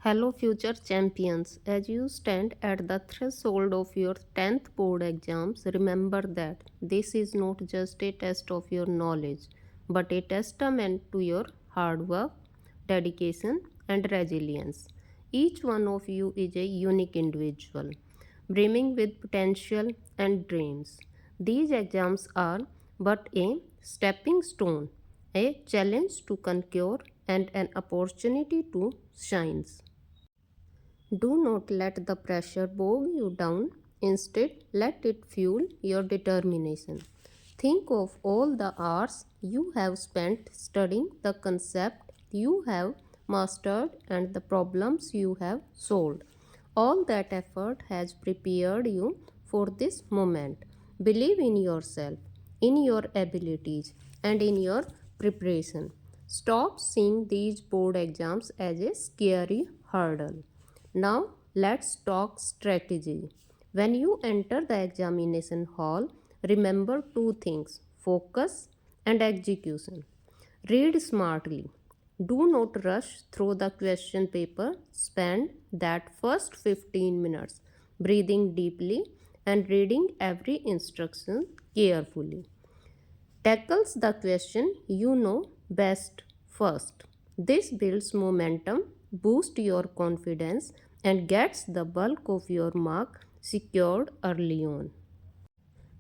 Hello, future champions. As you stand at the threshold of your 10th board exams, remember that this is not just a test of your knowledge, but a testament to your hard work, dedication, and resilience. Each one of you is a unique individual, brimming with potential and dreams. These exams are but a stepping stone, a challenge to conquer, and an opportunity to shine. Do not let the pressure bog you down. Instead, let it fuel your determination. Think of all the hours you have spent studying the concept you have mastered and the problems you have solved. All that effort has prepared you for this moment. Believe in yourself, in your abilities, and in your preparation. Stop seeing these board exams as a scary hurdle. Now let's talk strategy. When you enter the examination hall, remember two things: focus and execution. Read smartly. Do not rush through the question paper. Spend that first 15 minutes breathing deeply and reading every instruction carefully. Tackles the question you know best first. This builds momentum, boosts your confidence, and gets the bulk of your mark secured early on.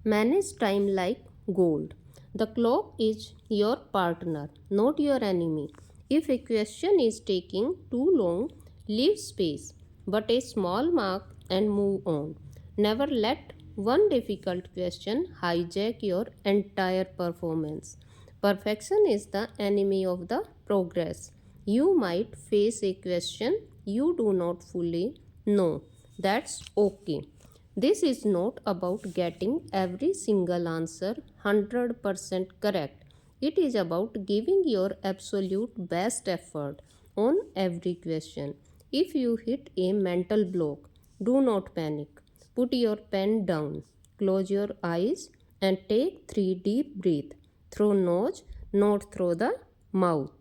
Manage time like gold. The clock is your partner, not your enemy. If a question is taking too long, leave space, but a small mark and move on. Never let one difficult question hijack your entire performance. Perfection is the enemy of the progress. You might face a question you do not fully know. That's okay. This is not about getting every single answer 100% correct. It is about giving your absolute best effort on every question. If you hit a mental block, do not panic. Put your pen down, close your eyes, and take 3 deep breaths through nose, not through the mouth.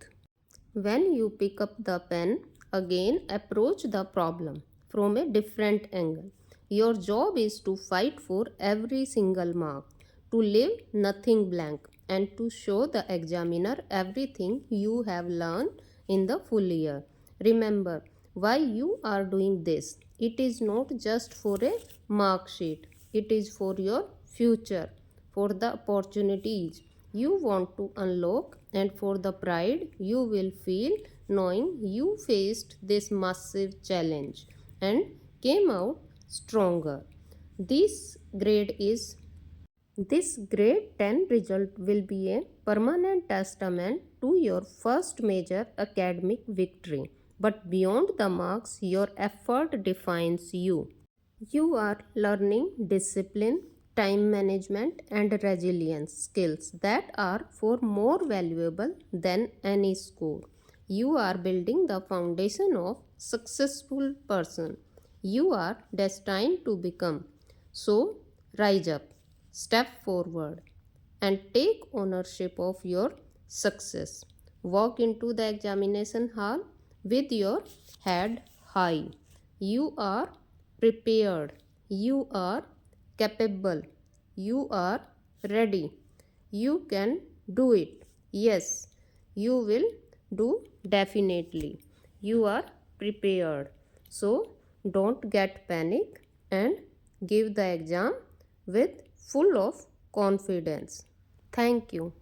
When you pick up the pen, again approach the problem from a different angle. Your job is to fight for every single mark, to leave nothing blank, and to show the examiner everything you have learned in the full year. Remember why you are doing this. It is not just for a mark sheet, it is for your future, for the opportunities you want to unlock, and for the pride you will feel knowing you faced this massive challenge and came out stronger. This grade is this grade 10 result will be a permanent testament to your first major academic victory. But beyond the marks, your effort defines you. You are learning discipline, time management, and resilience skills that are far more valuable than any score. You are building the foundation of successful person you are destined to become. So rise up, step forward, and take ownership of your success. Walk into the examination hall with your head high. You are prepared. You are capable. You are ready. You can do it. Yes, you will do definitely. You are prepared. So don't get panic and give the exam with full of confidence. Thank you.